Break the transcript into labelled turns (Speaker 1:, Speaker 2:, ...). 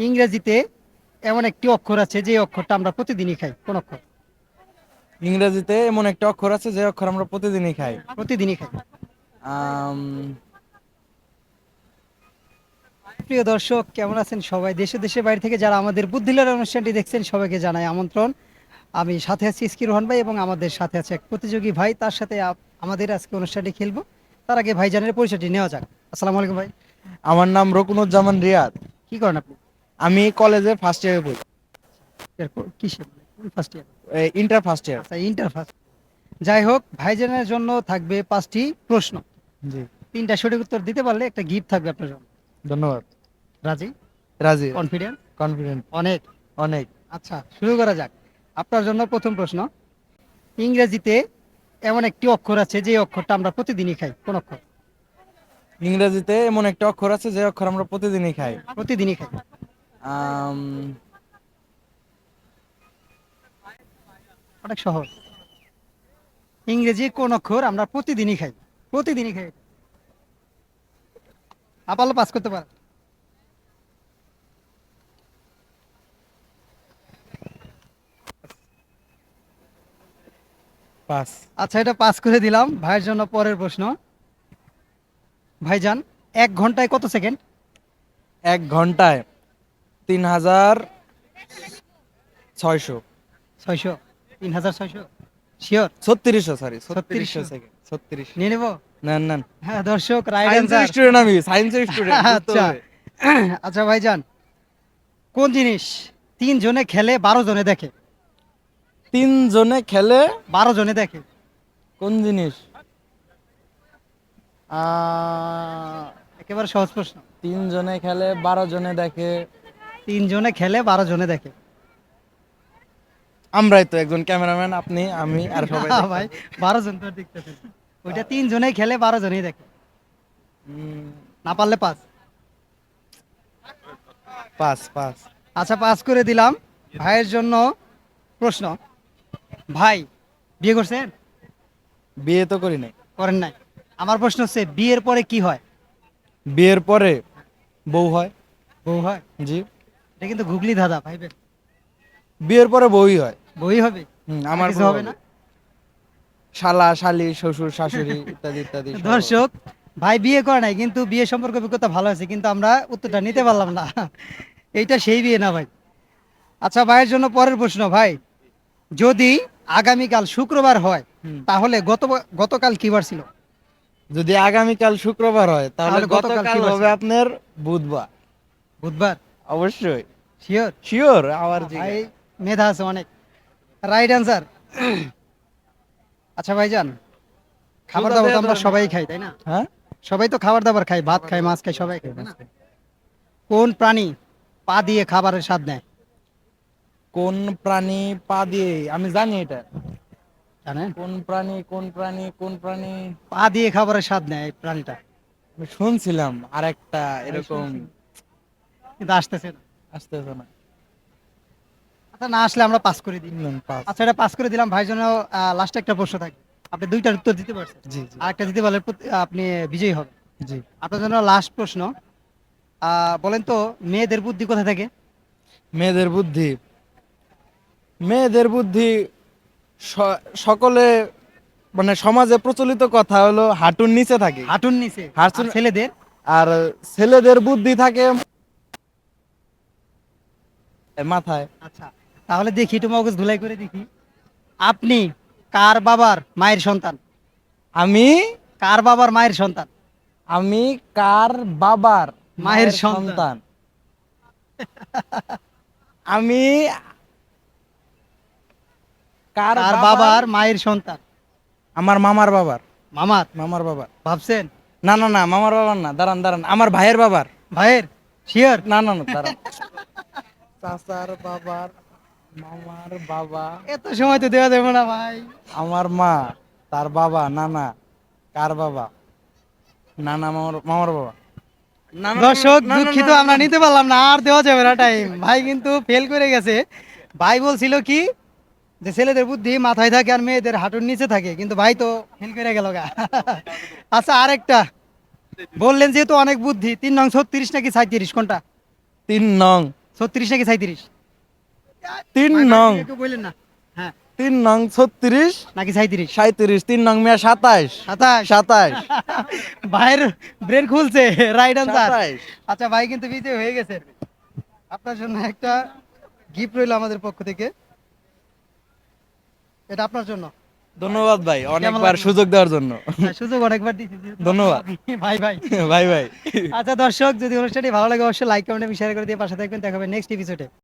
Speaker 1: ইংরেজিতে এমন একটি অক্ষর আছে যে অক্ষরটা আমরা প্রতিদিনই খাই, কোন অক্ষর?
Speaker 2: ইংরেজিতে এমন একটা অক্ষর আছে যে অক্ষর আমরা প্রতিদিনই খাই।
Speaker 1: প্রতিদিনই খাই।
Speaker 2: আম,
Speaker 1: প্রিয় দর্শক, কেমন আছেন সবাই? দেশে দেশে বাইরে থেকে যারা আমাদের বুদ্ধিলার অনুষ্ঠানটি দেখছেন সবাইকে জানাই আমন্ত্রণ। আমি সাথে আছি ইস্কির রোহান ভাই এবং আমাদের সাথে আছে এক প্রতিযোগী ভাই, তার সাথে আমাদের আজকে অনুষ্ঠানটি খেলবো। তার আগে ভাইজানের পরিচয়টি নেওয়া যাক। আসসালামু আলাইকুম ভাই।
Speaker 2: আমার নাম রকুনুজ্জামান রিয়াদ।
Speaker 1: কি করেন আপনি?
Speaker 2: আমি কলেজে ফার্স্ট ইয়ারে পড়ি।
Speaker 1: কিসে? First year?
Speaker 2: Inter first year.
Speaker 1: আচ্ছা, ইন্টার ফার্স্ট। যাই হোক, ভাইজানের জন্য থাকবে 5টি প্রশ্ন।
Speaker 2: জি,
Speaker 1: 3টা সঠিক উত্তর দিতে পারলে একটা গিফট থাকবে আপনার জন্য।
Speaker 2: ধন্যবাদ।
Speaker 1: রাজি?
Speaker 2: রাজি।
Speaker 1: কনফিডেন্ট?
Speaker 2: কনফিডেন্ট।
Speaker 1: অনেক।
Speaker 2: অনেক।
Speaker 1: আচ্ছা, শুরু করা যাক। আপনার জন্য প্রথম প্রশ্ন। ইংরেজিতে এমন একটি অক্ষর আছে যে অক্ষরটা আমরা প্রতিদিনই খাই, কোন অক্ষর?
Speaker 2: ইংরেজিতে এমন একটা অক্ষর আছে যে অক্ষর আমরা প্রতিদিনই খাই।
Speaker 1: প্রতিদিনই খাই।
Speaker 2: আম,
Speaker 1: অনেক সহজ। ইংরেজি কোন অক্ষর আমরা প্রতিদিনই খাই? প্রতিদিনই খাই। আপাতত পাস করতে পারে।
Speaker 2: পাস।
Speaker 1: আচ্ছা, এটা পাস করে দিলাম। ভাইয়ের জন্য পরের প্রশ্ন। ভাইজান, 1 ঘন্টায় কত সেকেন্ড?
Speaker 2: 1 ঘন্টায় 3600।
Speaker 1: 600? 3600? শিওর?
Speaker 2: 3600, সরি, 3600
Speaker 1: 3600?
Speaker 2: সেকেন্ড। 36।
Speaker 1: নিয়ে নেবো?
Speaker 2: নেন নেন।
Speaker 1: হ্যাঁ দর্শক, রাইট
Speaker 2: সায়েন্সের
Speaker 1: অ্যান্সার।
Speaker 2: স্টুডেন্ট, আমি সায়েন্সের স্টুডেন্ট, বুঝতে
Speaker 1: আচ্ছা।
Speaker 2: হবে।
Speaker 1: আচ্ছা ভাইজান, কোন জিনিস 3 জনে খেলে 12 জনে দেখে?
Speaker 2: 3 জনে খেলে
Speaker 1: 12 জনে দেখে।
Speaker 2: কোন জিনিস?
Speaker 1: একেবারে সহজ প্রশ্ন।
Speaker 2: 3 জনে খেলে 12 জনে দেখে।
Speaker 1: 3 জনে খেলে 12 জনে দেখে।
Speaker 2: আমরাই তো, একজন ক্যামেরাম্যান, আপনি, আমি আর সবাই
Speaker 1: না ভাই,
Speaker 2: দেখতেছি।
Speaker 1: 12 জন তো দেখতেছে। ওইটা 3 জনে খেলে 12 জনেই দেখে।
Speaker 2: উম,
Speaker 1: না পারলে পাস।
Speaker 2: Pass pass.
Speaker 1: আচ্ছা, পাস করে দিলাম। ভাইয়ের জন্য প্রশ্ন। ভাই, বিয়ে করছেন?
Speaker 2: বিয়ে তো করি নাই।
Speaker 1: করেন নাই? আমার প্রশ্ন হচ্ছে, বিয়ের পরে কি হয়?
Speaker 2: বিয়ের পরে বউ হয়।
Speaker 1: বউ হয়?
Speaker 2: জি।
Speaker 1: এটা কিন্তু গুগলি ধাঁধা ভাই।
Speaker 2: বিয়ের পরে বউই হয়।
Speaker 1: বই হবে? আর
Speaker 2: আমার
Speaker 1: কিছু
Speaker 2: বউ
Speaker 1: হবে
Speaker 2: হবে।
Speaker 1: না?
Speaker 2: শালা, শালি, শ্বশুর, শাশুড়ি, ইত্যাদি ইত্যাদি সব হবে।
Speaker 1: দর্শক, ভাই বিয়ে করে নাই কিন্তু বিয়ে সম্পর্কে অভিজ্ঞতা ভালো আছে, কিন্তু আমরা উত্তরটা নিতে পারলাম না। এইটা সেই বিয়ে না ভাই। আচ্ছা, ভাইয়ের জন্য পরের প্রশ্ন। ভাই, যদি আগামীকাল শুক্রবার হয়
Speaker 2: হুম।
Speaker 1: তাহলে গতকাল কি বার ছিল?
Speaker 2: যদি আগামীকাল শুক্রবার হয় তাহলে
Speaker 1: তাহলে গতকাল
Speaker 2: গতকাল
Speaker 1: কি বার
Speaker 2: হবে
Speaker 1: ছিল?
Speaker 2: আপনার বুধবার।
Speaker 1: বুধবার?
Speaker 2: অবশ্যই।
Speaker 1: শিওর?
Speaker 2: শিওর, আবার
Speaker 1: ভাই,
Speaker 2: জিজ্ঞাসা।
Speaker 1: মেধা আছে অনেক। Right answer. আচ্ছা ভাইজান, খাবার
Speaker 2: সুদা
Speaker 1: দাবার তো
Speaker 2: দেয়া
Speaker 1: আমরা
Speaker 2: ধরে না।
Speaker 1: সবাই খাই, তাই না?
Speaker 2: হ্যাঁ।
Speaker 1: সবাই তো খাবার দাবার খাই, ভাত খাই, মাছ খাই, সবাই খাই, তাই না? কোন প্রাণী পা দিয়ে খাবারের স্বাদ নেয়?
Speaker 2: কোন প্রাণী পা দিয়ে? আমি জানি এটা।
Speaker 1: জানেন?
Speaker 2: কোন প্রাণী, কোন প্রাণী, কোন প্রাণী?
Speaker 1: পা দিয়ে খাবারের স্বাদ নেয় এই প্রাণীটা।
Speaker 2: আমি শুনছিলাম আরেকটা
Speaker 1: আমি
Speaker 2: এরকম।
Speaker 1: শুনছি, কিন্তু আসতেছে না।
Speaker 2: আসতেছে না।
Speaker 1: আচ্ছা, না আসলে আমরা পাস করে দিই।
Speaker 2: পাস।
Speaker 1: আচ্ছা, এটা পাস করে দিলাম। ভাই জন্য লাস্টে একটা প্রশ্ন থাকে। আপনি 2টার উত্তর দিতে পারছেন,
Speaker 2: জি জি।
Speaker 1: আর একটা দিতে পারলে আপনি বিজয়ী হবেন।
Speaker 2: জি।
Speaker 1: আপনার জন্য লাস্ট প্রশ্ন। বলেন তো, মেয়েদের বুদ্ধি কোথায় থাকে?
Speaker 2: মেয়েদের বুদ্ধি। মেয়েদের বুদ্ধি সকলে, মানে সমাজে প্রচলিত কথা হলো হাঁটুর নিচে থাকে।
Speaker 1: হাঁটুর নিচে। আর
Speaker 2: হাঁটুর।
Speaker 1: ছেলেদের?
Speaker 2: আর ছেলেদের বুদ্ধি থাকে মাথায়।
Speaker 1: আচ্ছা, তাহলে দেখি, একটু মগজ ধুলাই করে দেখি। আপনি কার বাবার মায়ের সন্তান?
Speaker 2: আমি
Speaker 1: কার বাবার মায়ের সন্তান?
Speaker 2: আমি কার বাবার
Speaker 1: মায়ের
Speaker 2: মায়ের
Speaker 1: সন্তান।
Speaker 2: সন্তান? আমি কার
Speaker 1: কার
Speaker 2: বাবার?
Speaker 1: বাবার মায়ের সন্তান?
Speaker 2: আমার মামার বাবার।
Speaker 1: মামার?
Speaker 2: মামার বাবার।
Speaker 1: ভাবছেন?
Speaker 2: না না না, মামার বাবার না, দাঁড়ান দাঁড়ান, আমার ভাইয়ের বাবার।
Speaker 1: ভাইয়ের? শিওর?
Speaker 2: না না না, দাঁড়ান। চাচার বাবার মামার বাবা।
Speaker 1: এত সময় তো দেওয়া যাবে না ভাই।
Speaker 2: আমার মা, তার বাবা, নানা, কার বাবা? নানা, মামার মামার বাবা। না না না
Speaker 1: দর্শক,
Speaker 2: না না না
Speaker 1: দুঃখিত,
Speaker 2: না,
Speaker 1: আমরা
Speaker 2: না।
Speaker 1: নিতে পারলাম না, আর দেওয়া যাবে না টাইম। ভাই কিন্তু ফেল করে গেছে। ভাই বলছিল কি, যে ছেলেদের বুদ্ধি মাথায় থাকে আর মেয়েদের হাঁটুর নিচে থাকে, কিন্তু ভাই তো ফেল করে গেল গা। আচ্ছা, আরেকটা। বললেন যেহেতু অনেক বুদ্ধি, 3 নং 36 নাকি 37, কোনটা?
Speaker 2: 3 নং
Speaker 1: 36 নাকি 37?
Speaker 2: 3
Speaker 1: ভাই,
Speaker 2: নং,
Speaker 1: একটু বললেন না। হ্যাঁ,
Speaker 2: 3 নং 36,
Speaker 1: নাকি 37?
Speaker 2: 37, 3 নং মিয়া 27,
Speaker 1: 27?
Speaker 2: 27,
Speaker 1: ভাইয়ের ব্রেন খুলছে, রাইট আনসার।
Speaker 2: 27।
Speaker 1: আচ্ছা, ভাই কিন্তু বিজয় হয়ে গেছে। আপনার জন্য একটা গিফট রইল আমাদের পক্ষ থেকে, এটা আপনার জন্য।
Speaker 2: ধন্যবাদ ভাই
Speaker 1: কেমন
Speaker 2: অনেকবার
Speaker 1: লাগলো?
Speaker 2: সুযোগ দেওয়ার জন্য।
Speaker 1: হ্যাঁ, সুযোগ অনেকবার দিয়েছি যেহেতু
Speaker 2: ধন্যবাদ।
Speaker 1: ভাই ভাই।
Speaker 2: ভাই ভাই।
Speaker 1: আচ্ছা দর্শক, যদি অনুষ্ঠানটি ভালো লাগে অবশ্যই লাইক কমেন্ট এবং শেয়ার করে দিয়ে পাশে থাকবেন। দেখা হবে নেক্সট এপিসোডে।